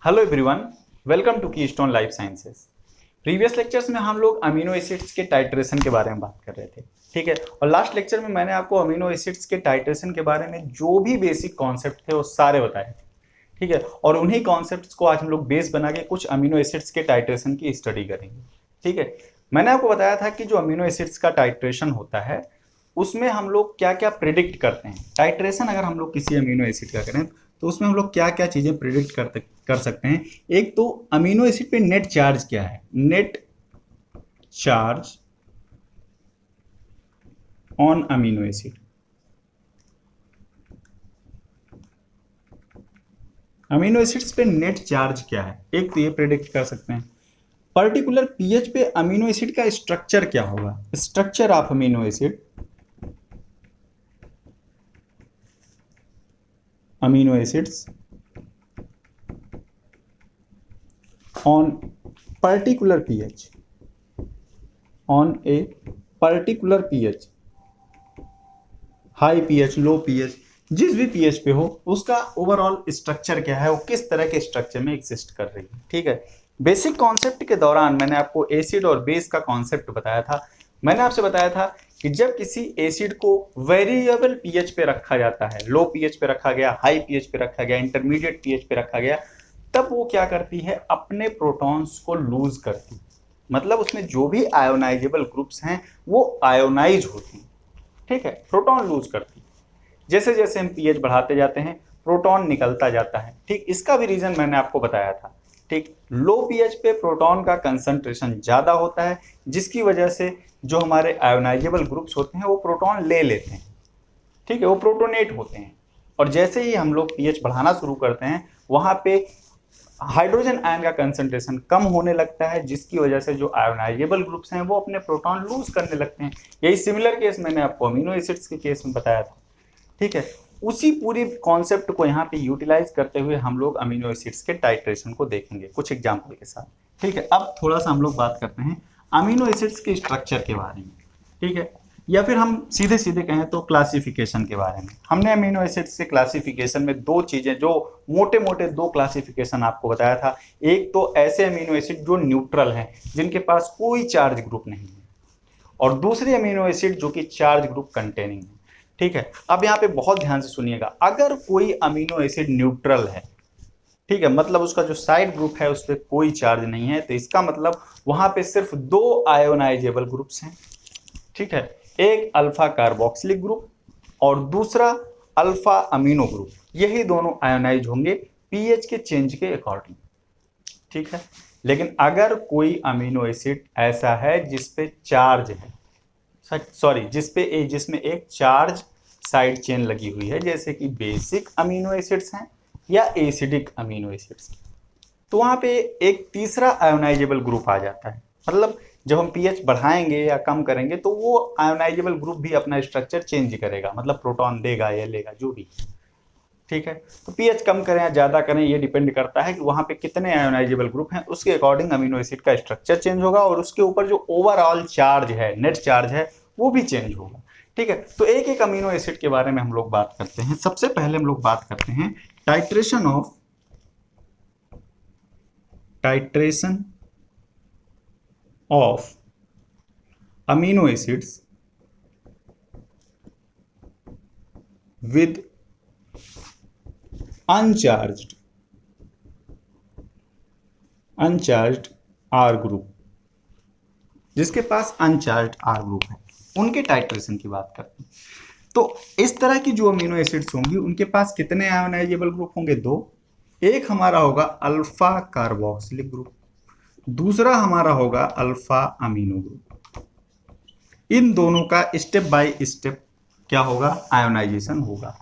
Hello everyone, welcome to Keystone life sciences. Previous lectures में हम लोग अमीनो एसिड्स के टाइट्रेशन के बारे में बात कर रहे थे, ठीक है। और लास्ट लेक्चर में मैंने आपको अमीनो एसिड्स के टाइट्रेशन के बारे में जो भी बेसिक कॉन्सेप्ट थे वो सारे बताए थे, ठीक है। और उन्हीं कॉन्सेप्ट्स को आज हम लोग बेस बना के कुछ अमीनो एसिड्स के टाइट्रेशन की स्टडी करेंगे, ठीक है। मैंने आपको बताया था कि जो अमीनो एसिड्स का टाइट्रेशन होता है उसमें हम लोग क्या क्या प्रिडिक्ट करते हैं। टाइट्रेशन अगर हम लोग किसी अमीनो एसिड का करें तो उसमें हम लोग क्या क्या चीज़ें प्रिडिक्ट कर सकते हैं। एक तो अमीनो एसिड पे नेट चार्ज क्या है, net charge on amino acid. Amino acids पे नेट चार्ज क्या है, एक तो ये प्रिडिक्ट कर सकते हैं। पर्टिकुलर पीएच पे अमीनो एसिड का स्ट्रक्चर क्या होगा, structure of amino acid, amino acids on particular pH, on a particular pH, high pH, low pH, जिस भी pH पे हो उसका ओवरऑल स्ट्रक्चर क्या है, वो किस तरह के स्ट्रक्चर में एग्जिस्ट कर रही है, ठीक है। बेसिक कॉन्सेप्ट के दौरान मैंने आपको एसिड और बेस का कॉन्सेप्ट बताया था। मैंने आपसे बताया था कि जब किसी एसिड को वेरिएबल पीएच पे रखा जाता है, लो पीएच पे रखा गया, हाई पीएच पे रखा गया, इंटरमीडिएट पीएच पे रखा गया, तब वो क्या करती है, अपने प्रोटॉन्स को लूज करती है। मतलब उसमें जो भी आयोनाइजेबल ग्रुप्स हैं वो आयोनाइज होती हैं, ठीक है, प्रोटॉन लूज करती है। जैसे जैसे हम पीएच बढ़ाते जाते हैं प्रोटॉन निकलता जाता है, ठीक। इसका भी रीजन मैंने आपको बताया था, ठीक। लो पीएच पे प्रोटॉन का कंसंट्रेशन ज़्यादा होता है, जिसकी वजह से जो हमारे आयोनाइजेबल ग्रुप्स होते हैं वो प्रोटॉन ले लेते हैं, ठीक है, वो प्रोटोनेट होते हैं। और जैसे ही हम लोग पीएच बढ़ाना शुरू करते हैं वहाँ पे हाइड्रोजन आयन का कंसंट्रेशन कम होने लगता है, जिसकी वजह से जो आयोनाइजेबल ग्रुप्स हैं वो अपने प्रोटॉन लूज करने लगते हैं। यही सिमिलर केस मैंने आपको अमीनो एसिड्स के केस में बताया था, ठीक है। उसी पूरी कॉन्सेप्ट को यहाँ पे यूटिलाइज करते हुए हम लोग अमीनो एसिड्स के टाइट्रेशन को देखेंगे कुछ एग्जाम्पल के साथ, ठीक है। अब थोड़ा सा हम लोग बात करते हैं अमीनो एसिड्स के स्ट्रक्चर के बारे में, ठीक है, या फिर हम सीधे सीधे कहें तो क्लासिफिकेशन के बारे में। हमने अमीनो एसिड्स के क्लासिफिकेशन में दो चीजें, जो मोटे मोटे दो क्लासिफिकेशन आपको बताया था। एक तो ऐसे अमीनो एसिड जो न्यूट्रल हैं, जिनके पास कोई चार्ज ग्रुप नहीं है, और दूसरे अमीनो एसिड जो कि चार्ज ग्रुप कंटेनिंग है, ठीक है। अब यहाँ पे बहुत ध्यान से सुनिएगा, अगर कोई अमीनो एसिड न्यूट्रल है, ठीक है, मतलब उसका जो साइड ग्रुप है उस पर कोई चार्ज नहीं है, तो इसका मतलब वहां पे सिर्फ दो आयोनाइजेबल ग्रुप्स हैं, ठीक है। एक अल्फा कार्बोक्सिलिक ग्रुप और दूसरा अल्फा अमीनो ग्रुप, यही दोनों आयोनाइज होंगे पीएच के चेंज के अकॉर्डिंग, ठीक है। लेकिन अगर कोई अमीनो एसिड ऐसा है जिसपे चार्ज है, सॉरी, जिसमें एक चार्ज साइड चेन लगी हुई है, जैसे कि बेसिक अमीनो एसिड्स हैं या एसिडिक अमीनो एसिड्स, तो वहां पे एक तीसरा आयोनाइजेबल ग्रुप आ जाता है। मतलब जब हम पीएच बढ़ाएंगे या कम करेंगे तो वो आयोनाइजेबल ग्रुप भी अपना स्ट्रक्चर चेंज करेगा, मतलब प्रोटॉन देगा या लेगा जो भी, ठीक है। तो पीएच कम करें या ज़्यादा करें ये डिपेंड करता है कि वहाँ पे कितने आयोनाइजेबल ग्रुप हैं, उसके अकॉर्डिंग अमीनो एसिड का स्ट्रक्चर चेंज होगा और उसके ऊपर जो ओवरऑल चार्ज है, नेट चार्ज है, वो भी चेंज होगा, ठीक है। तो एक एक अमीनो एसिड के बारे में हम लोग बात करते हैं। सबसे पहले हम लोग बात करते हैं titration of amino acids with uncharged R group, जिसके पास अनचार्ज्ड आर ग्रुप है, उनके टाइट्रेशन की बात करते हैं। तो इस तरह की जो अमीनो एसिड्स होंगी उनके पास कितने आयोनाइजेबल ग्रुप होंगे, दो। एक हमारा होगा अल्फा कार्बोक्सिलिक ग्रुप, दूसरा हमारा होगा अल्फा अमीनो ग्रुप। इन दोनों का स्टेप बाय स्टेप क्या होगा, आयोनाइजेशन होगा,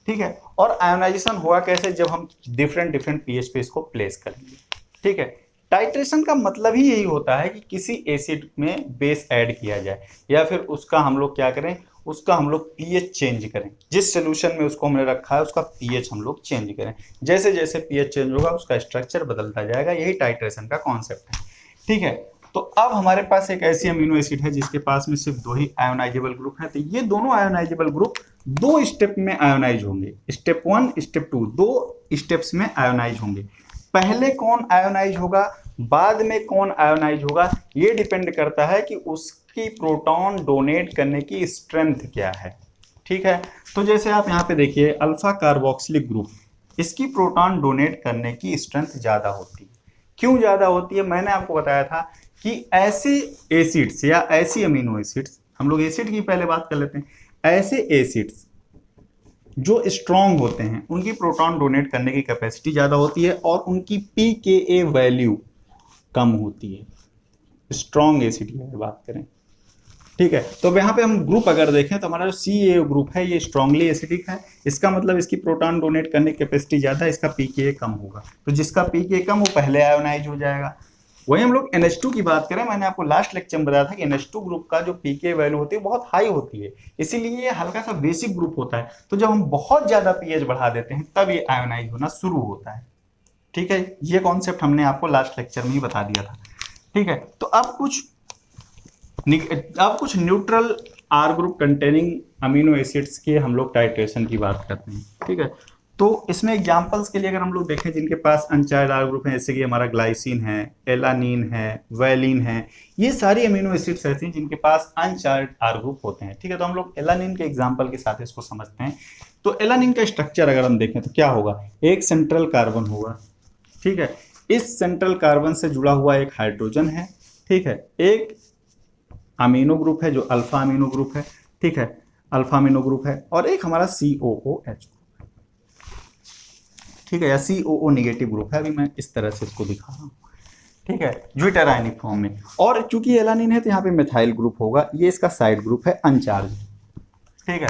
ठीक है। और आयोनाइजेशन हुआ कैसे, जब हम डिफरेंट पीएच पे इसको प्लेस करेंगे, ठीक है। टाइट्रेशन का मतलब ही यही होता है कि किसी एसिड में बेस ऐड किया जाए या फिर उसका हम लोग क्या करें, उसका हम लोग पीएच चेंज करें। जिस सोल्यूशन में उसको हमने रखा है उसका पीएच हम लोग चेंज करें। जैसे जैसे पीएच चेंज होगा उसका स्ट्रक्चर बदलता जाएगा, यही टाइट्रेशन का कॉन्सेप्ट है, ठीक है। तो अब हमारे पास एक ऐसी अमीनो एसिड है जिसके पास में सिर्फ दो ही आयोनाइजेबल ग्रुप है, तो ये दोनों आयोनाइजेबल ग्रुप दो स्टेप में आयोनाइज होंगे, स्टेप 1 स्टेप 2, दो स्टेप्स में आयोनाइज होंगे। पहले कौन आयोनाइज होगा, बाद में कौन आयोनाइज होगा, ये डिपेंड करता है कि उसकी प्रोटॉन डोनेट करने की स्ट्रेंथ क्या है। ठीक है, तो जैसे आप यहाँ पे देखिए अल्फा कार्बोक्सिलिक ग्रुप, इसकी प्रोटॉन डोनेट करने की स्ट्रेंथ ज़्यादा होती है। क्यों ज़्यादा होती है, मैंने आपको बताया था कि ऐसे एसिड्स या ऐसी अमीनो एसिड्स, हम लोग एसिड की पहले बात कर लेते हैं, ऐसे एसिड्स जो स्ट्रॉन्ग होते हैं उनकी प्रोटॉन डोनेट करने की कैपेसिटी ज़्यादा होती है और उनकी pKa वैल्यू कम होती है, स्ट्रॉन्ग एसिड की बात करें। ठीक है, तो अब यहाँ पे हम ग्रुप अगर देखें तो हमारा जो CA ग्रुप है ये स्ट्रांगली एसिडिक है, इसका मतलब इसकी प्रोटॉन डोनेट करने की कैपेसिटी ज़्यादा है, इसका pKa कम होगा, तो जिसका pKa कम वो पहले आयोनाइज हो जाएगा। वही हम लोग NH2 की बात करें, मैंने आपको लास्ट लेक्चर में बताया था कि NH2 ग्रुप का जो pKa वैल्यू होती है बहुत हाई होती है, इसीलिए ये हल्का सा बेसिक ग्रुप होता है, तो जब हम बहुत ज़्यादा pH बढ़ा देते हैं तब ये आयोनाइज होना शुरू होता है। ठीक है, ये कॉन्सेप्ट हमने आपको लास्ट लेक्चर में ही बता दिया था। ठीक है, तो अब कुछ neutral R group containing amino acids के हम लोग टाइट्रेशन की बात करते हैं। ठीक है, तो इसमें एग्जांपल्स के लिए अगर हम लोग देखें जिनके पास अनचार्ज आर ग्रुप है, जैसे कि हमारा ग्लाइसिन है, एलानिन है, वैलिन है, ये सारी अमीनो एसिड्स ऐसी हैं जिनके पास अनचार्ज आर ग्रुप होते हैं। ठीक है, तो हम लोग एलानिन के एग्जाम्पल के साथ इसको समझते हैं। तो एलानिन का स्ट्रक्चर अगर हम देखें तो क्या होगा, एक सेंट्रल कार्बन होगा। ठीक है, इस सेंट्रल कार्बन से जुड़ा हुआ एक हाइड्रोजन है। ठीक है, एक अमीनो ग्रुप है जो अल्फा अमीनो ग्रुप है। ठीक है, अल्फा अमीनो ग्रुप है, और एक हमारा COOH, ठीक है, या COO निगेटिव ग्रुप है। अभी मैं इस तरह से इसको दिखा रहा हूँ। ठीक है, ज्विटरायनिक फॉर्म में, और चूंकि एलानिन है तो यहाँ पे मिथाइल ग्रुप होगा, ये इसका साइड ग्रुप है अनचार्ज। ठीक है,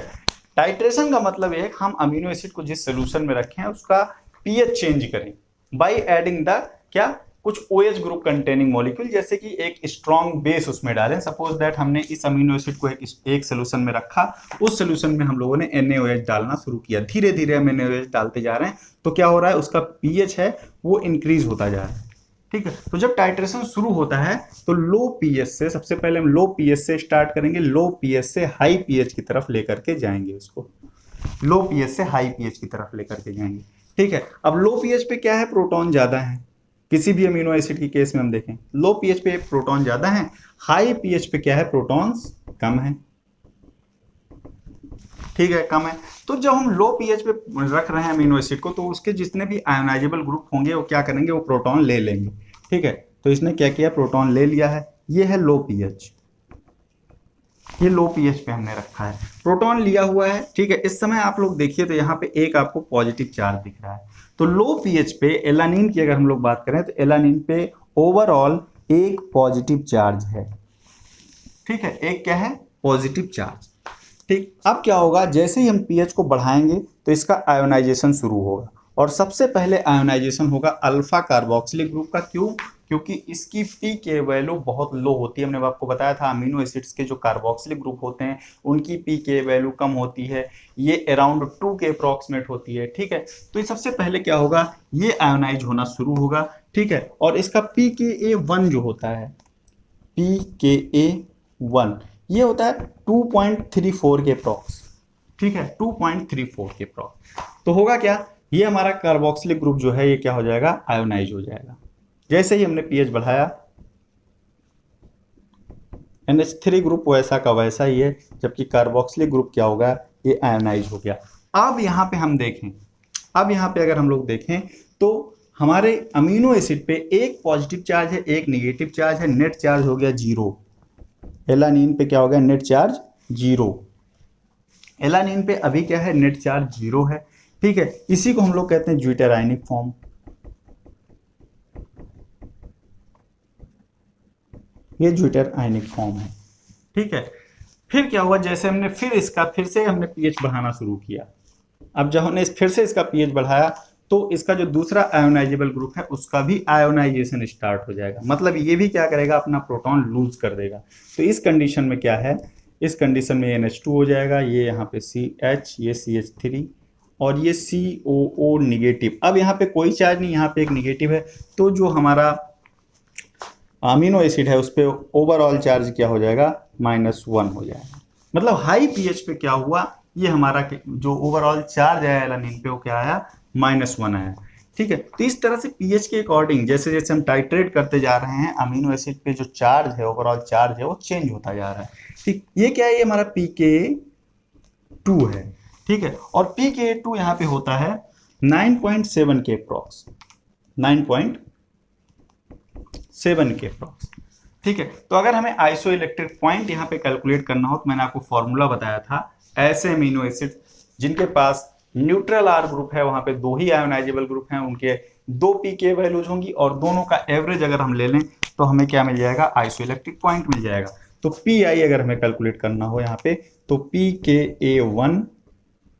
टाइट्रेशन का मतलब ये है कि हम अमीनो एसिड को जिस सोल्यूशन में रखें उसका pH चेंज करें बाय एडिंग द क्या, कुछ OH ग्रुप कंटेनिंग मॉलिक्यूल, जैसे कि एक स्ट्रॉन्ग बेस उसमें डालें। सपोज दैट हमने इस अमीनो एसिड को एक सोल्यूशन में रखा, उस सोल्यूशन में हम लोगों ने NaOH डालना शुरू किया, धीरे धीरे हम NaOH डालते जा रहे हैं, तो क्या हो रहा है, उसका pH है वो इंक्रीज होता जा रहा है। ठीक है, तो जब टाइट्रेशन शुरू होता है तो लो pH से, सबसे पहले हम लो pH से स्टार्ट करेंगे, लो pH से हाई pH की तरफ लेकर के जाएंगे उसको, लो pH से हाई pH की तरफ लेकर के जाएंगे। ठीक है, अब लो pH पे क्या है, प्रोटॉन ज्यादा है, किसी भी अमीनो एसिड की केस में हम देखें लो pH पे प्रोटॉन ज्यादा है, हाई pH पे क्या है, प्रोटॉन्स कम है। ठीक है, कम है, तो जब हम लो pH पे रख रहे हैं अमीनो एसिड को, तो उसके जितने भी आयोनाइजेबल ग्रुप होंगे वो क्या करेंगे, वो प्रोटॉन ले लेंगे। ठीक है, तो इसने क्या किया, प्रोटॉन ले लिया है, ये है लो pH, ये लो pH पे हमने रखा है, प्रोटॉन लिया हुआ है। ठीक है, इस समय आप लोग देखिए तो यहाँ पे एक आपको पॉजिटिव चार्ज दिख रहा है, तो लो pH पे एलानिन की अगर हम लोग बात करें तो एलानिन पे ओवरऑल एक पॉजिटिव चार्ज है। ठीक है, एक क्या है, पॉजिटिव चार्ज। ठीक, अब क्या होगा, जैसे ही हम pH को बढ़ाएंगे तो इसका आयोनाइजेशन शुरू होगा, और सबसे पहले आयोनाइजेशन होगा अल्फा कार्बोक्सिलिक ग्रुप का। क्यों, क्योंकि इसकी pK वैल्यू बहुत लो होती है। हमने आपको बताया था अमीनो एसिड्स के जो कार्बोक्सिलिक ग्रुप होते हैं उनकी pK वैल्यू कम होती है, ये अराउंड 2 के अप्रॉक्सीमेट होती है। ठीक है, तो ये सबसे पहले क्या होगा, ये आयोनाइज होना शुरू होगा। ठीक है, और इसका pKa1 जो होता है, pKa1 ये होता है 2.34 के अप्रॉक्स। ठीक है, 2.34 के अप्रॉक्स, तो होगा क्या, ये हमारा कार्बोक्सिलिक ग्रुप जो है ये क्या हो जाएगा, आयोनाइज हो जाएगा। जैसे ही हमने pH बढ़ाया, NH3 ग्रुप वैसा का वैसा ही है, जबकि कार्बोक्सिलिक ग्रुप क्या होगा, ये आयोनाइज हो गया। अब यहाँ पे हम देखें, अब यहाँ पे अगर हम लोग देखें तो हमारे अमीनो एसिड पे एक पॉजिटिव चार्ज है, एक निगेटिव चार्ज है, नेट चार्ज हो गया 0। एलानिन पे क्या हो गया, नेट चार्ज 0। एलानिन पे अभी क्या है, नेट चार्ज 0 है। ठीक है, इसी को हम लोग कहते हैं ज्विटरायनिक फॉर्म। ये ज्विटरायनिक फॉर्म है। ठीक है, फिर क्या हुआ, जैसे हमने फिर से हमने pH बढ़ाना शुरू किया। अब जब हमने फिर से इसका pH बढ़ाया तो इसका जो दूसरा आयोनाइजेबल ग्रुप है उसका भी आयोनाइजेशन स्टार्ट हो जाएगा, मतलब ये भी क्या करेगा, अपना प्रोटॉन लूज कर देगा। तो इस कंडीशन में क्या है, इस कंडीशन में NH2 हो जाएगा, ये यहाँ पे CH, ये CH3 और ये COO निगेटिव। अब यहाँ पे कोई चार्ज नहीं, यहाँ पे एक निगेटिव है, तो जो हमारा अमीनो एसिड है उस पर ओवरऑल चार्ज क्या हो जाएगा, -1 हो जाएगा। मतलब हाई pH पे क्या हुआ, ये हमारा जो ओवरऑल चार्ज आया एलानिन पे वो क्या आया, -1 आया। ठीक है। तो इस तरह से पीएच के अकॉर्डिंग जैसे जैसे हम टाइट्रेट करते जा रहे हैं अमीनो एसिड पे जो चार्ज है, ओवरऑल चार्ज है, वो चेंज होता जा रहा है। ठीक, ये क्या है, ये हमारा pK2 है। ठीक है, और pK2 यहाँ पे होता है 9.7 के अप्रॉक्स, 9.7 के अप्रॉक्स। ठीक है, तो अगर हमें आइसो इलेक्ट्रिक पॉइंट यहाँ पे कैलकुलेट करना हो तो मैंने आपको फॉर्मूला बताया था, ऐसे अमीनो एसिड जिनके पास न्यूट्रल आर ग्रुप है, वहां पे 2 ही आयोनाइजेबल ग्रुप हैं, उनके 2 pK वैल्यूज होंगी और दोनों का एवरेज अगर हम ले लें तो हमें क्या मिल जाएगा, आइसो इलेक्ट्रिक पॉइंट मिल जाएगा। तो PI अगर हमें कैलकुलेट करना हो यहाँ पे तो pKa1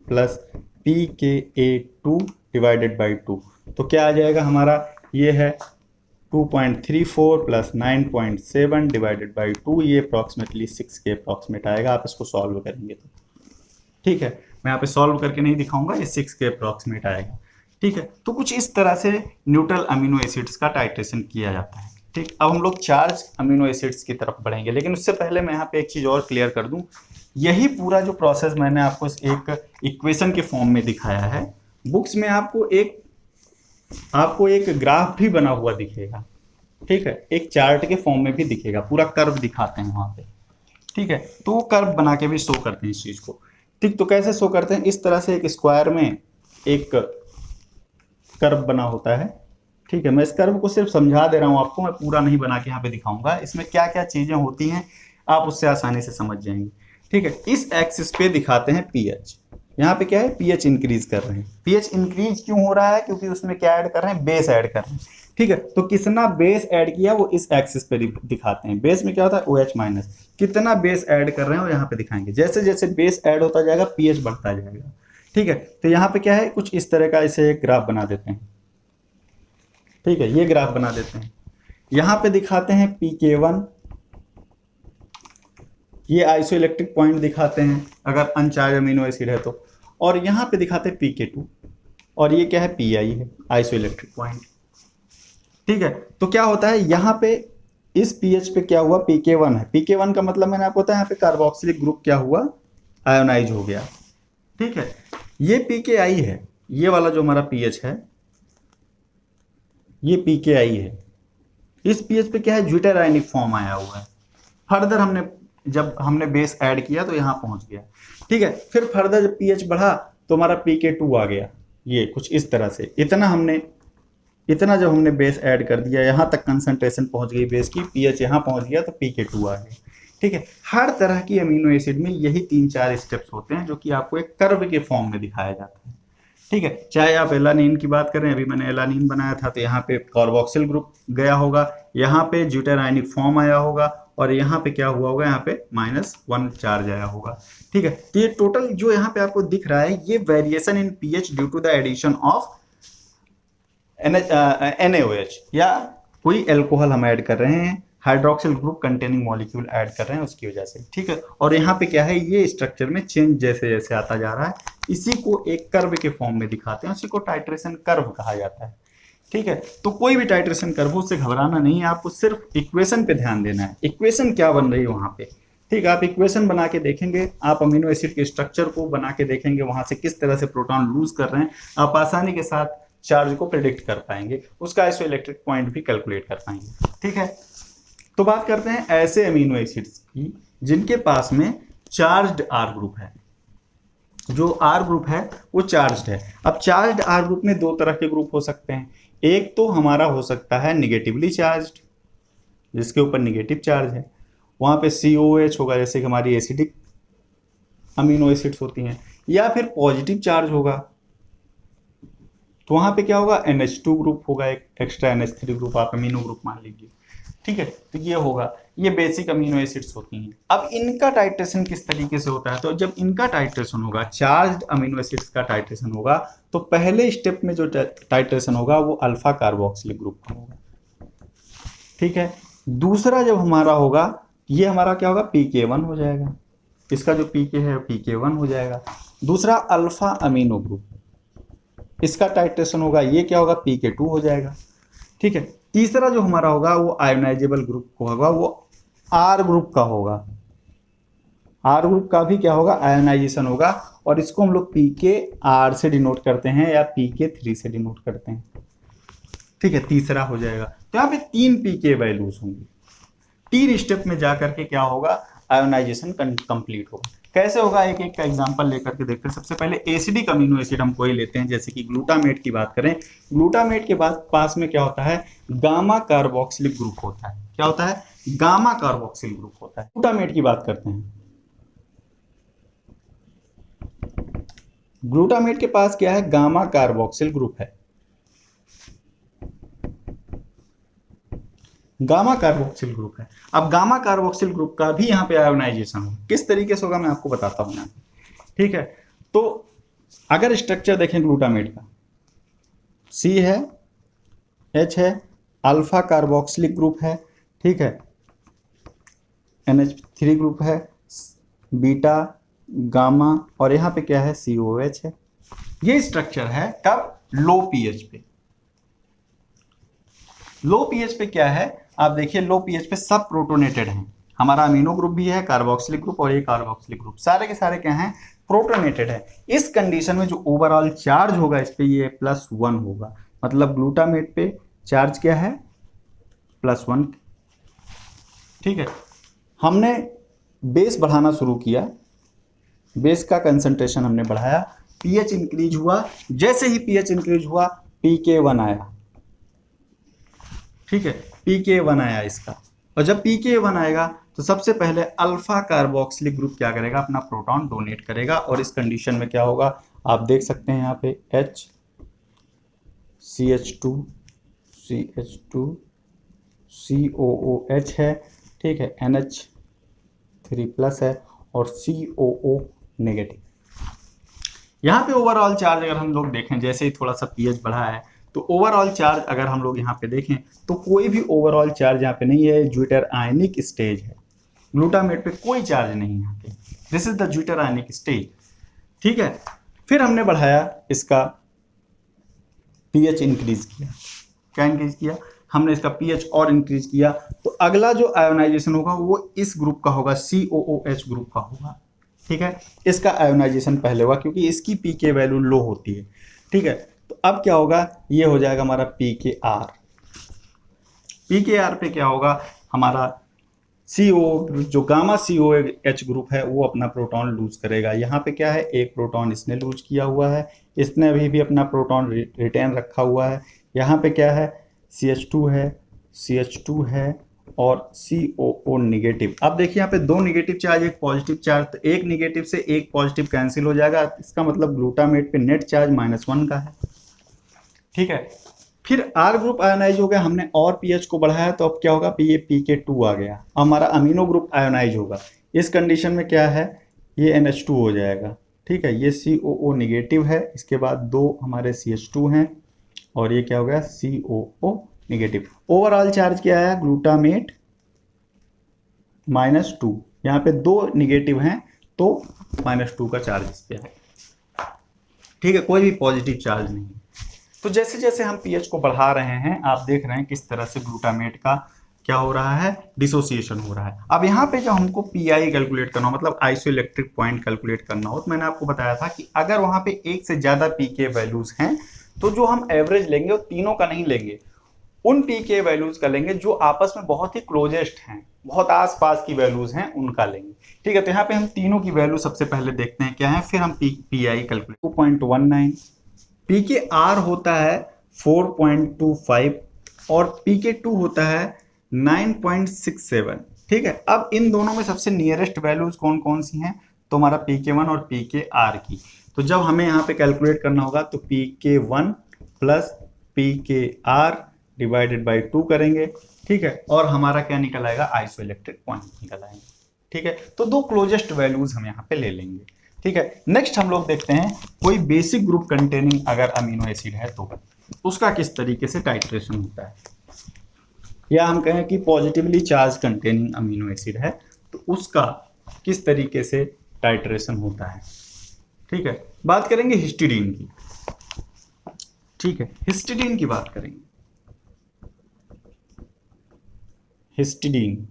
plus pKa2 divided by 2, तो क्या आ जाएगा हमारा, ये है 2.34 प्लस 9.7 डिवाइडेड बाई 2, ये अप्रॉक्सीमेटली 6 के अप्रॉक्सीमेट आएगा। आप इसको सॉल्व करेंगे तो ठीक है, मैं यहाँ पे सॉल्व करके नहीं दिखाऊंगा, ये 6 के अप्रॉक्सीमेट आएगा। ठीक है, तो कुछ इस तरह से न्यूट्रल अमीनो एसिड्स का टाइट्रेशन किया जाता है। ठीक, अब हम लोग चार्ज अमीनो एसिड्स की तरफ बढ़ेंगे, लेकिन उससे पहले मैं यहाँ पे एक चीज़ और क्लियर कर दूं, यही पूरा जो प्रोसेस मैंने आपको एक इक्वेशन के फॉर्म में दिखाया है, बुक्स में आपको एक ग्राफ भी बना हुआ दिखेगा। ठीक है, एक चार्ट के फॉर्म में भी दिखेगा, पूरा कर्व दिखाते हैं वहाँ पे। ठीक है, तो वो कर्व बना के भी शो करते हैं इस चीज़ को। ठीक, तो कैसे शो करते हैं, इस तरह से एक स्क्वायर में एक कर्व बना होता है। ठीक है, मैं इस कर्व को सिर्फ समझा दे रहा हूं आपको, मैं पूरा नहीं बना के यहाँ पे दिखाऊंगा, इसमें क्या क्या चीजें होती हैं आप उससे आसानी से समझ जाएंगे। ठीक है, इस एक्सिस पे दिखाते हैं पीएच, यहाँ पे क्या है, पीएच इंक्रीज कर रहे हैं। पीएच इंक्रीज क्यों हो रहा है, क्योंकि उसमें क्या ऐड कर रहे हैं, बेस ऐड कर रहे हैं। ठीक है, तो कितना बेस ऐड किया वो इस एक्सिस पे दिखाते हैं। बेस में क्या होता है, OH माइनस, कितना बेस ऐड कर रहे हैं वो यहाँ पे दिखाएंगे। जैसे जैसे बेस ऐड होता जाएगा पीएच बढ़ता जाएगा। ठीक है, तो यहाँ पे क्या है, कुछ इस तरह का इसे एक ग्राफ बना देते हैं। ठीक है, ये ग्राफ बना देते हैं, यहाँ पे दिखाते हैं pK1, ये आइसो इलेक्ट्रिक पॉइंट दिखाते हैं अगर अनचार्ज अमीनो एसिड है तो, और यहाँ पे दिखाते हैं pK2, और ये क्या है, PI है, आइसो इलेक्ट्रिक पॉइंट। ठीक है, तो क्या होता है यहाँ पे इस पीएच पे क्या हुआ, pK1 है, pK1 का मतलब मैंने आपको बताया यहाँ पे कार्बोक्सिलिक ग्रुप क्या हुआ, आयोनाइज हो गया। ठीक है, ये pKi है, ये वाला जो हमारा पीएच है ये pKi है। इस पीएच पे क्या है, ज्यूटर आयनिक फॉर्म आया हुआ है। फर्दर जब हमने बेस ऐड किया तो यहाँ पहुंच गया। ठीक है, फिर फर्दर जब पीएच बढ़ा तो हमारा pK2 आ गया, ये कुछ इस तरह से, इतना जब हमने बेस ऐड कर दिया, यहाँ तक कंसंट्रेशन पहुंच गई बेस की, पीएच यहाँ पहुंच गया तो pK2 आ गया। ठीक है, हर तरह की अमीनो एसिड में यही 3-4 स्टेप्स होते हैं जो कि आपको एक कर्व के फॉर्म में दिखाया जाता है। ठीक है, चाहे आप एलानीन की बात करें, अभी मैंने एलानीन बनाया था तो यहाँ पे कार्बोक्सिल ग्रुप गया होगा, यहाँ पे ज्यूटर आयनिक फॉर्म आया होगा, और यहाँ पे क्या हुआ होगा, यहाँ पे -1 चार्ज आया होगा। ठीक है, तो ये टोटल जो यहाँ पे आपको दिख रहा है, ये variation in pH due to the addition of NaOH, या कोई एल्कोहल हम ऐड कर रहे हैं, hydroxyl group containing molecule add कर रहे हैं उसकी वजह से। ठीक है, और यहाँ पे क्या है, ये स्ट्रक्चर में चेंज जैसे जैसे आता जा रहा है, इसी को एक कर्व के फॉर्म में दिखाते हैं, उसी को टाइट्रेशन कर्व कहा जाता है। ठीक है, तो कोई भी टाइट्रेशन कर्व हो, उससे घबराना नहीं है, आपको सिर्फ इक्वेशन पे ध्यान देना है, इक्वेशन क्या बन रही है वहां पे। ठीक है, आप इक्वेशन बना के देखेंगे, आप अमीनो एसिड के स्ट्रक्चर को बना के देखेंगे, वहां से किस तरह से प्रोटॉन लूज कर रहे हैं, आप आसानी के साथ चार्ज को प्रेडिक्ट कर पाएंगे, उसका आइसो इलेक्ट्रिक पॉइंट भी कैलकुलेट कर पाएंगे। ठीक है, तो बात करते हैं ऐसे अमीनो एसिड्स की जिनके पास में चार्ज्ड आर ग्रुप है, जो आर ग्रुप है वो चार्ज्ड है। अब चार्ज्ड आर ग्रुप में 2 तरह के ग्रुप हो सकते हैं, एक तो हमारा हो सकता है निगेटिवली चार्ज्ड, जिसके ऊपर निगेटिव चार्ज है, वहां पे COH होगा, जैसे कि हमारी एसिडिक अमीनो एसिड्स होती हैं, या फिर पॉजिटिव चार्ज होगा, तो वहां पे क्या होगा, NH2 ग्रुप होगा, एक एक्स्ट्रा NH3 ग्रुप, आप अमीनो ग्रुप मान लीजिए। ठीक है, तो ये होगा, ये बेसिक अमीनो एसिड्स होती हैं। अब इनका टाइट्रेशन किस तरीके से होता है, तो जब इनका टाइट्रेशन होगा, चार्ज्ड अमीनो एसिड्स का टाइट्रेशन होगा, तो पहले स्टेप में जो टाइट्रेशन होगा वो अल्फा कार्बोक्सिलिक ग्रुप का होगा। ठीक है, दूसरा जब हमारा होगा, ये हमारा क्या होगा, pK1 हो जाएगा, इसका जो pK है pK1 हो जाएगा। दूसरा अल्फा अमीनो ग्रुप, इसका टाइट्रेशन होगा, ये क्या होगा, pK2 हो जाएगा। ठीक है, तीसरा जो हमारा होगा वो आयोनाइजेबल ग्रुप होगा, वो R ग्रुप का होगा, R ग्रुप का भी क्या होगा, आयोनाइजेशन होगा, और इसको हम लोग pKr से डिनोट करते हैं या pK3 से डिनोट करते हैं। ठीक है, तीसरा हो जाएगा। तो यहाँ पे 3 पीके वैल्यूज होंगी। 3 स्टेप में जाकर के क्या होगा, आयोनाइजेशन कंप्लीट होगा। कैसे होगा, एक एक का एग्जांपल लेकर के देखते हैं। सबसे पहले एसिडिक अमीनो एसिड हम कोई लेते हैं, जैसे कि ग्लूटामेट की बात करें। ग्लूटामेट के बाद पास में क्या होता है, गामा कार्बोक्सिलिक ग्रुप होता है। क्या होता है, गामा कार्बोक्सिल ग्रुप होता है। ग्लूटामेट की बात करते हैं। ग्लूटामेट के पास क्या है, गामा कार्बोक्सिल ग्रुप है। गामा कार्बोक्सिल ग्रुप है। अब गामा कार्बोक्सिल ग्रुप का भी यहाँ पे आयोनाइजेशन हो, किस तरीके से होगा मैं आपको बताता हूँ यहाँ। ठीक है, तो अगर स्ट्रक्चर देखें ग्लूटामेट का, C है, H है, अल्फा कार्बोक्सिलिक ग्रुप है, ठीक है, NH3 ग्रुप है, बीटा, गामा, और यहाँ पे क्या है, COH है। ये स्ट्रक्चर है कब, लो पीएच पे। लो पीएच पे क्या है, आप देखिए लो पीएच पे सब प्रोटोनेटेड हैं। हमारा अमीनो ग्रुप भी है, कार्बोक्सिलिक ग्रुप और ये कार्बोक्सिलिक ग्रुप, सारे के सारे क्या हैं, प्रोटोनेटेड है। इस कंडीशन में जो ओवरऑल चार्ज होगा इस पे, ये +1 होगा। मतलब ग्लूटामेट पे चार्ज क्या है, +1। ठीक है, हमने बेस बढ़ाना शुरू किया, बेस का कंसंट्रेशन हमने बढ़ाया, पीएच इंक्रीज हुआ। जैसे ही पीएच इंक्रीज हुआ, pK1 आया। ठीक है, pK1 आया इसका, और जब pK1 आएगा तो सबसे पहले अल्फा कार्बोक्सिलिक ग्रुप क्या करेगा, अपना प्रोटॉन डोनेट करेगा। और इस कंडीशन में क्या होगा, आप देख सकते हैं यहाँ पे H, CH2, CH2, COOH है, ठीक है, NH3+ है और COO नेगेटिव। यहाँ पे ओवरऑल चार्ज अगर हम लोग देखें, जैसे ही थोड़ा सा पीएच बढ़ा है, तो ओवरऑल चार्ज अगर हम लोग यहाँ पे देखें तो कोई भी ओवरऑल चार्ज यहाँ पे नहीं है, ज्विटर आयनिक स्टेज है। ग्लूटामेट पे कोई चार्ज नहीं है यहाँ पे, this is the zwitter ionic stage. ठीक है, फिर हमने बढ़ाया इसका पीएच इंक्रीज किया। क्या इंक्रीज किया, हमने इसका पीएच और इंक्रीज किया, तो अगला जो आयोनाइजेशन होगा वो इस ग्रुप का होगा, COOH ग्रुप का होगा। ठीक है, इसका आयोनाइजेशन पहले हुआ क्योंकि इसकी पीके वैल्यू लो होती है। ठीक है, तो अब क्या होगा, ये हो जाएगा हमारा PKR। PKR पे क्या होगा, हमारा CO जो गामा COH ग्रुप है वो अपना प्रोटॉन लूज करेगा। यहाँ पे क्या है, एक प्रोटॉन इसने लूज किया हुआ है, इसने अभी भी अपना प्रोटॉन रिटेन रखा हुआ है। यहाँ पे क्या है, CH2 है, CH2 है और COO नेगेटिव। अब देखिए यहाँ पे 2 नेगेटिव चार्ज, एक पॉजिटिव चार्ज, तो एक नेगेटिव से एक पॉजिटिव कैंसिल हो जाएगा। इसका मतलब ग्लूटामेट पे नेट चार्ज -1 का है। ठीक है, फिर R ग्रुप आयोनाइज हो गया, हमने और पीएच को बढ़ाया, तो अब क्या होगा, ये PK2 आ गया, हमारा अमीनो ग्रुप आयोनाइज होगा। इस कंडीशन में क्या है, ये NH2 हो जाएगा। ठीक है, ये COO नेगेटिव है, इसके बाद 2 हमारे CH2 हैं और ये क्या हो गया, COO नेगेटिव। ओवरऑल चार्ज क्या आया, ग्लूटामेट -2, यहाँ पे 2 नेगेटिव हैं तो -2 का चार्ज इस पे है। ठीक है, कोई भी पॉजिटिव चार्ज नहीं। तो जैसे जैसे हम पीएच को बढ़ा रहे हैं, आप देख रहे हैं किस तरह से ग्लूटामेट का क्या हो रहा है, डिसोसिएशन हो रहा है। अब यहाँ पे जब हमको पीआई कैलकुलेट करना हो, मतलब आइसोइलेक्ट्रिक पॉइंट कैलकुलेट करना हो, तो मैंने आपको बताया था कि अगर वहाँ पे एक से ज़्यादा पीके वैल्यूज हैं तो जो हम एवरेज लेंगे वो तीनों का नहीं लेंगे, उन पीके वैल्यूज का लेंगे जो आपस में बहुत ही क्लोजेस्ट हैं, बहुत आसपास की वैल्यूज हैं, उनका लेंगे। ठीक है, तो यहाँ पे हम तीनों की वैल्यू सबसे पहले देखते हैं क्या है, फिर हम पीआई कैलकुलेट। 2.19, PKR होता है 4.25 और PK2 होता है 9.67। ठीक है, अब इन दोनों में सबसे नियरेस्ट वैल्यूज कौन कौन सी हैं, तो हमारा PK1 और PKR की। तो जब हमें यहाँ पे कैलकुलेट करना होगा तो PK1 + PKR डिवाइडेड बाई 2 करेंगे। ठीक है, और हमारा क्या निकल आएगा, आइसोइलेक्ट्रिक पॉइंट निकल आएंगे। ठीक है, तो 2 क्लोजेस्ट वैल्यूज हम यहाँ पे ले लेंगे। ठीक है, नेक्स्ट हम लोग देखते हैं कोई बेसिक ग्रुप कंटेनिंग अगर अमीनो एसिड है तो उसका किस तरीके से टाइट्रेशन होता है, या हम कहें कि positively charge containing amino acid है तो उसका किस तरीके से टाइट्रेशन होता है। ठीक है, बात करेंगे हिस्टिडीन की। ठीक है, हिस्टिडीन की बात करेंगे। हिस्टिडीन,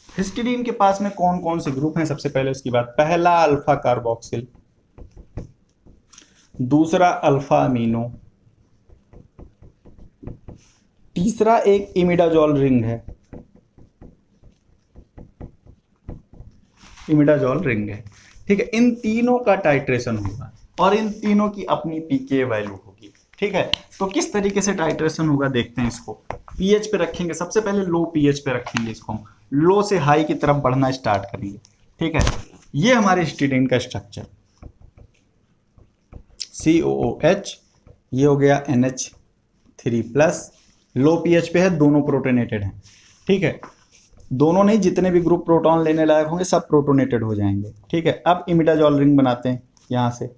हिस्टिडीन के पास में कौन कौन से ग्रुप हैं, सबसे पहले उसकी बात, पहला अल्फा कार्बोक्सिल, दूसरा अल्फा अमीनो, तीसरा एक इमिडाजोल रिंग है, इमिडाजोल रिंग है। ठीक है, इन तीनों का टाइट्रेशन होगा और इन तीनों की अपनी पीके वैल्यू होगी। ठीक है, तो किस तरीके से टाइट्रेशन होगा देखते हैं। इसको पीएच पे रखेंगे, सबसे पहले लो पीएच पे रखेंगे, इसको हम लो से हाई की तरफ बढ़ना स्टार्ट करेंगे। ठीक है, ये हमारे हिस्टिडीन का स्ट्रक्चर COOH, ये हो गया NH3+, लो पीएच पे है, दोनों प्रोटोनेटेड हैं। ठीक है, दोनों नहीं, जितने भी ग्रुप प्रोटॉन लेने लायक होंगे सब प्रोटोनेटेड हो जाएंगे। ठीक है, अब इमिडाजोल रिंग बनाते हैं यहाँ से,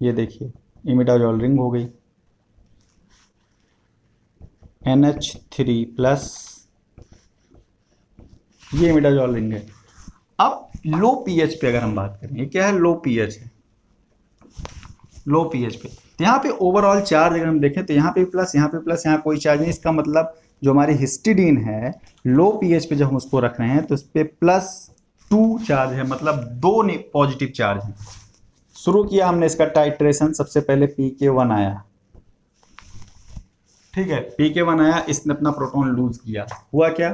ये देखिए इमिडाजोल रिंग हो गई, NH3+, ये इमिडाजोल रिंग है। अब लो पीएच पे अगर हम बात करें, ये क्या है, लो पीएच है, लो पीएच पे, तो यहाँ पे ओवरऑल चार्ज अगर हम देखें तो यहाँ पे प्लस, यहाँ पे प्लस, यहाँ कोई चार्ज नहीं। इसका मतलब जो हमारी हिस्टिडीन है लो पीएच पे जब हम उसको रख रहे हैं तो इस पे +2 चार्ज है, मतलब 2 पॉजिटिव चार्ज है। शुरू किया हमने इसका टाइट्रेशन, सबसे पहले PK1 आया। ठीक है, PK1 आया, इसने अपना प्रोटॉन लूज किया, हुआ क्या,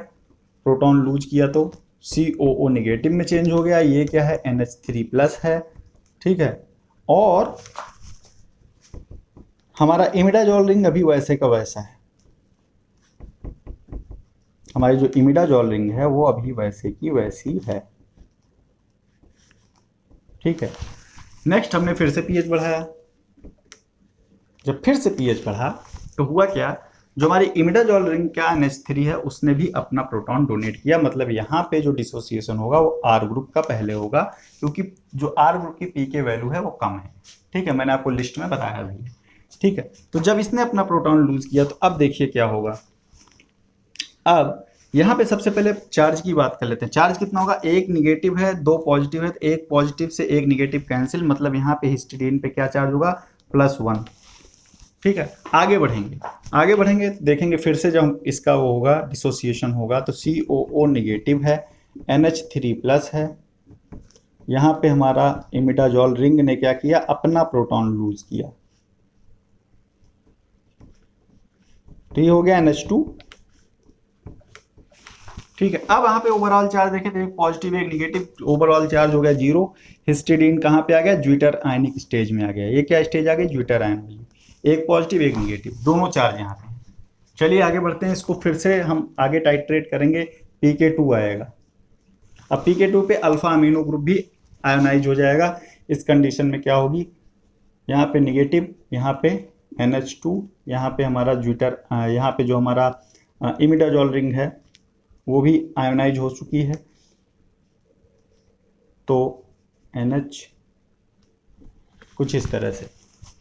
प्रोटॉन लूज किया तो COO नेगेटिव में चेंज हो गया, ये क्या है, NH3+ है। ठीक है, और हमारा इमिडाजोल रिंग अभी वैसे का वैसा है, हमारी जो इमिडाजोल रिंग है वो अभी वैसे की वैसी है। ठीक है, नेक्स्ट हमने फिर से पीएच बढ़ाया, जब फिर से पीएच बढ़ा तो हुआ क्या, जो हमारी इमिडाजोल रिंग का NH3 है उसने भी अपना प्रोटॉन डोनेट किया, मतलब यहाँ पे जो डिसोसिएशन होगा वो R ग्रुप का पहले होगा, क्योंकि जो R ग्रुप की पीके वैल्यू है वो कम है। ठीक है, मैंने आपको लिस्ट में बताया भी। ठीक है, तो जब इसने अपना प्रोटॉन लूज किया तो अब देखिए क्या होगा। अब यहाँ पे सबसे पहले चार्ज की बात कर लेते हैं। चार्ज कितना होगा, एक निगेटिव है, 2 पॉजिटिव है, तो एक पॉजिटिव से एक निगेटिव कैंसिल, मतलब यहाँ पे हिस्टिडीन पे क्या चार्ज होगा, +1। ठीक है, आगे बढ़ेंगे, आगे बढ़ेंगे देखेंगे फिर से जब इसका वो होगा डिसोसिएशन होगा तो COO नेगेटिव है, NH3+ है। यहाँ पे हमारा इमिडाजोल रिंग ने क्या किया, अपना प्रोटॉन लूज किया, तो ये हो गया NH2। ठीक है, अब यहाँ पे ओवरऑल चार्ज देखें तो एक पॉजिटिव एक निगेटिव, ओवरऑल चार्ज हो गया 0। हिस्टिडीन कहाँ पे आ गया, ज्विटर आयनिक स्टेज में आ गया। ये क्या स्टेज आ गई, ज्विटर आयन वाली, एक पॉजिटिव एक निगेटिव, दोनों चार्ज यहाँ पे। चलिए आगे बढ़ते हैं, इसको फिर से हम आगे टाइट्रेट करेंगे, PK2 आएगा। अब PK2 पे अल्फा अमीनो ग्रुप भी आयोनाइज हो जाएगा। इस कंडीशन में क्या होगी, यहाँ पे निगेटिव, यहाँ पे NH2, यहाँ पे हमारा ज्विटर, यहाँ पे जो हमारा इमिडाजोल रिंग है वो भी आयोनाइज हो चुकी है, तो NH कुछ इस तरह से।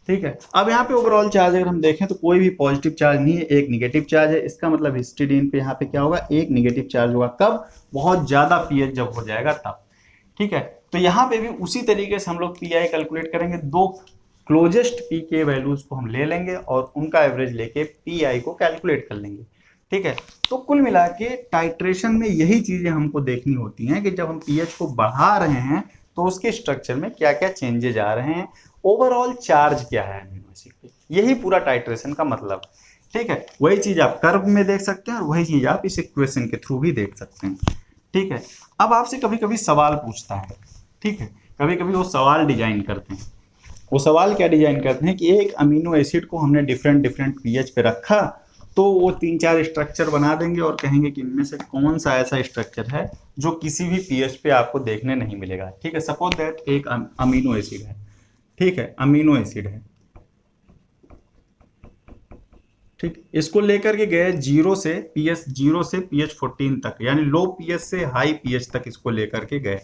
ठीक है, अब यहाँ पे ओवरऑल चार्ज अगर हम देखें तो कोई भी पॉजिटिव चार्ज नहीं है, एक निगेटिव चार्ज है। इसका मतलब हिस्टिडीन पे यहाँ पे क्या होगा, एक निगेटिव चार्ज होगा, कब, बहुत ज़्यादा पीएच जब हो जाएगा तब। ठीक है, तो यहाँ पे भी उसी तरीके से हम लोग PI कैलकुलेट करेंगे, 2 क्लोजेस्ट पीके वैल्यूज को हम ले लेंगे और उनका एवरेज लेके PI को कैलकुलेट कर लेंगे। ठीक है, तो कुल मिला के टाइट्रेशन में यही चीजें हमको देखनी होती हैं कि जब हम पीएच को बढ़ा रहे हैं तो उसके स्ट्रक्चर में क्या क्या चेंजेज आ रहे हैं, ओवरऑल चार्ज क्या है अमीनो एसिड पे, यही पूरा टाइट्रेशन का मतलब। ठीक है, वही चीज आप कर्व में देख सकते हैं और वही चीज आप इस इक्वेशन के थ्रू भी देख सकते हैं। ठीक है, अब आपसे कभी कभी सवाल पूछता है, ठीक है, कभी कभी वो सवाल डिजाइन करते हैं। वो सवाल क्या डिजाइन करते हैं कि एक अमीनो एसिड को हमने डिफरेंट डिफरेंट पीएच पे रखा तो वो 3-4 स्ट्रक्चर बना देंगे और कहेंगे कि इनमें से कौन सा ऐसा स्ट्रक्चर है जो किसी भी पीएच पे आपको देखने नहीं मिलेगा। ठीक है, सपोज दैट एक अमीनो एसिड है, ठीक है, अमीनो एसिड है, ठीक, इसको लेकर के गए 0 से pH 14 तक, यानी लो पीएच से हाई पीएच तक इसको लेकर के गए।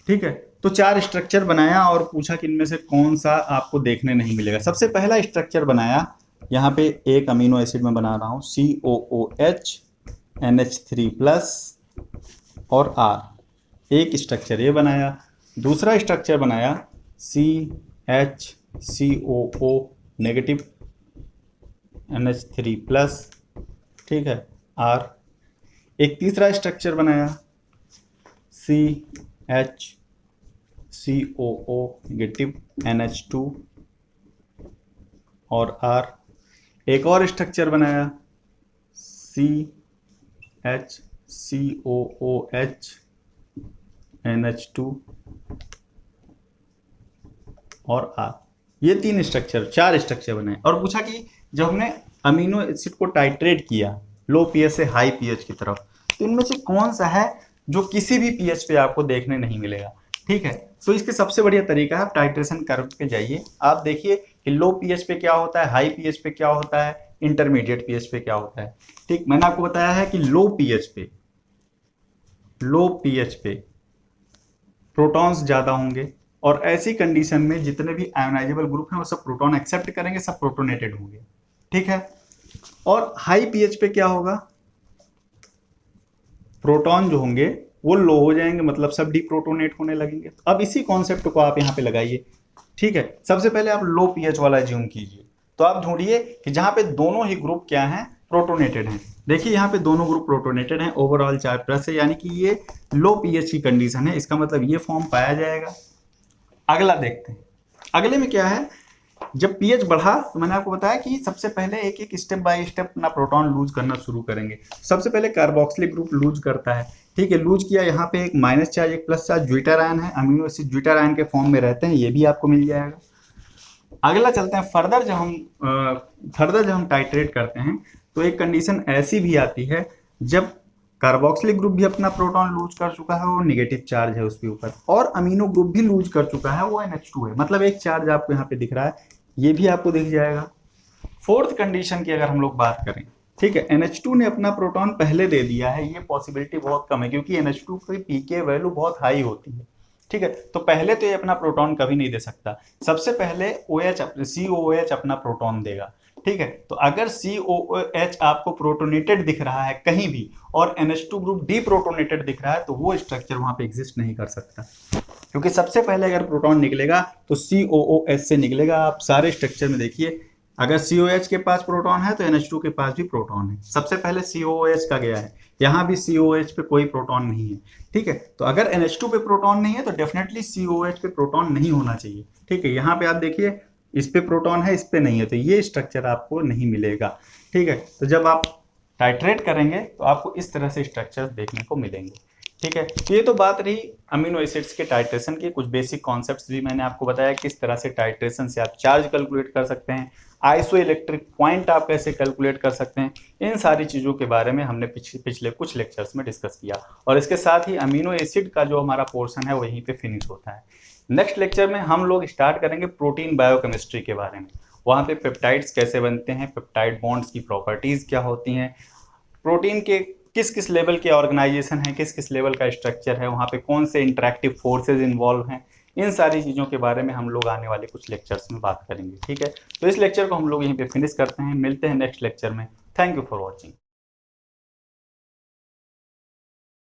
ठीक है, तो 4 स्ट्रक्चर बनाया और पूछा कि इनमें से कौन सा आपको देखने नहीं मिलेगा। सबसे पहला स्ट्रक्चर बनाया, यहाँ पे एक अमीनो एसिड में बना रहा हूँ, COOH NH3+ और R, एक स्ट्रक्चर ये बनाया। दूसरा स्ट्रक्चर बनाया CHCOO नेगेटिव NH3+, ठीक है, R। एक तीसरा स्ट्रक्चर बनाया CHCOO नेगेटिव NH2 और R। एक और स्ट्रक्चर बनाया CHCOOH NH2 और R, ये 4 स्ट्रक्चर बने। और पूछा कि जब हमने अमीनो एसिड को टाइट्रेट किया लो पीएच से हाई पीएच की तरफ, तो इनमें से कौन सा है जो किसी भी पीएच पे आपको देखने नहीं मिलेगा। ठीक है, तो इसके सबसे बढ़िया तरीका है आप टाइट्रेशन कर्व पे जाइए, आप देखिए कि लो पीएच पे क्या होता है, हाई पीएच पे क्या होता है, इंटरमीडिएट पीएच पे क्या होता है। ठीक, मैंने आपको बताया है कि लो पीएच पे प्रोटॉन्स ज्यादा होंगे, और ऐसी कंडीशन में जितने भी आयोनाइजेबल ग्रुप हैं वो सब प्रोटॉन एक्सेप्ट करेंगे, सब प्रोटोनेटेड होंगे। ठीक है, और हाई पीएच पे क्या होगा, प्रोटॉन जो होंगे वो लो हो जाएंगे, मतलब सब डीप्रोटोनेट होने लगेंगे। अब इसी कॉन्सेप्ट को आप यहाँ पे लगाइए। ठीक है, सबसे पहले आप लो पीएच वाला ज्यूम कीजिए, तो आप ढूंढिए कि जहां पे दोनों ही ग्रुप क्या हैं, प्रोटोनेटेड हैं। देखिए यहाँ पे दोनों ग्रुप प्रोटोनेटेड हैं, ओवरऑल 4+ है, यानी कि ये लो पीएच की कंडीशन है, इसका मतलब ये फॉर्म पाया जाएगा। अगला देखते हैं, अगले में क्या है, जब पीएच बढ़ा तो मैंने आपको बताया कि सबसे पहले एक एक स्टेप बाय स्टेप अपना प्रोटॉन लूज करना शुरू करेंगे। सबसे पहले कार्बोक्सिलिक ग्रुप लूज करता है। ठीक है, लूज किया, यहाँ पे एक माइनस चार्ज एक प्लस चार्ज ज्विटर आयन है, अमीनो एसिड ज्विटर आयन के फॉर्म में रहते हैं, ये भी आपको मिल जाएगा। अगला चलते हैं फर्दर, जब हम टाइट्रेट करते हैं तो एक कंडीशन ऐसी भी आती है जब कार्बोक्सिलिक ग्रुप भी अपना प्रोटॉन लूज कर चुका है और नेगेटिव चार्ज है उसके ऊपर, और अमीनो ग्रुप भी लूज कर चुका है, वो NH2 है, मतलब एक चार्ज आपको यहाँ पे दिख रहा है, ये भी आपको दिख जाएगा। फोर्थ कंडीशन की अगर हम लोग बात करें, ठीक है, NH2 ने अपना प्रोटॉन पहले दे दिया है, ये पॉसिबिलिटी बहुत कम है क्योंकि NH2 की पीके वैल्यू बहुत हाई होती है। ठीक है, तो पहले तो ये अपना प्रोटॉन कभी नहीं दे सकता, सबसे पहले COOH अपना प्रोटॉन देगा। ठीक है, तो अगर COOH आपको प्रोटोनेटेड दिख रहा है कहीं भी और NH2 ग्रुप डीप्रोटोनेटेड दिख रहा है, तो वो स्ट्रक्चर वहां पे एग्जिस्ट नहीं कर सकता, क्योंकि सबसे पहले अगर प्रोटॉन निकलेगा तो COOH से निकलेगा। आप सारे स्ट्रक्चर में देखिए, अगर COH के पास प्रोटॉन है तो NH2 के पास भी प्रोटॉन है, सबसे पहले COOH का गया है, यहाँ भी COH पे कोई प्रोटॉन नहीं है। ठीक है, तो अगर NH2 पे प्रोटॉन नहीं है तो डेफिनेटली COH पे प्रोटॉन नहीं होना चाहिए। ठीक है, यहाँ पे आप देखिए इस पे प्रोटॉन है, इस पे नहीं है, तो ये स्ट्रक्चर आपको नहीं मिलेगा। ठीक है, तो जब आप टाइट्रेट करेंगे तो आपको इस तरह से स्ट्रक्चर देखने को मिलेंगे। ठीक है, तो ये तो बात रही अमीनो एसिड्स के टाइट्रेशन की, कुछ बेसिक कॉन्सेप्ट्स भी मैंने आपको बताया किस तरह से टाइट्रेशन से आप चार्ज कैलकुलेट कर सकते हैं, आइसो इलेक्ट्रिक पॉइंट आप कैसे कैलकुलेट कर सकते हैं, इन सारी चीज़ों के बारे में हमने पिछले कुछ लेक्चर्स में डिस्कस किया। और इसके साथ ही अमीनो एसिड का जो हमारा पोर्शन है वहीं पे फिनिश होता है। नेक्स्ट लेक्चर में हम लोग स्टार्ट करेंगे प्रोटीन बायोकेमिस्ट्री के बारे में, वहाँ पे पेप्टाइड्स कैसे बनते हैं, पेप्टाइड बॉन्ड्स की प्रॉपर्टीज़ क्या होती हैं, प्रोटीन के किस किस लेवल के ऑर्गेनाइजेशन है, किस किस लेवल का स्ट्रक्चर है, वहाँ पे कौन से इंटरेक्टिव फोर्सेज इन्वॉल्व हैं, इन सारी चीज़ों के बारे में हम लोग आने वाले कुछ लेक्चर्स में बात करेंगे। ठीक है, तो इस लेक्चर को हम लोग यहीं पे फिनिश करते हैं, मिलते हैं नेक्स्ट लेक्चर में। Thank you for watching.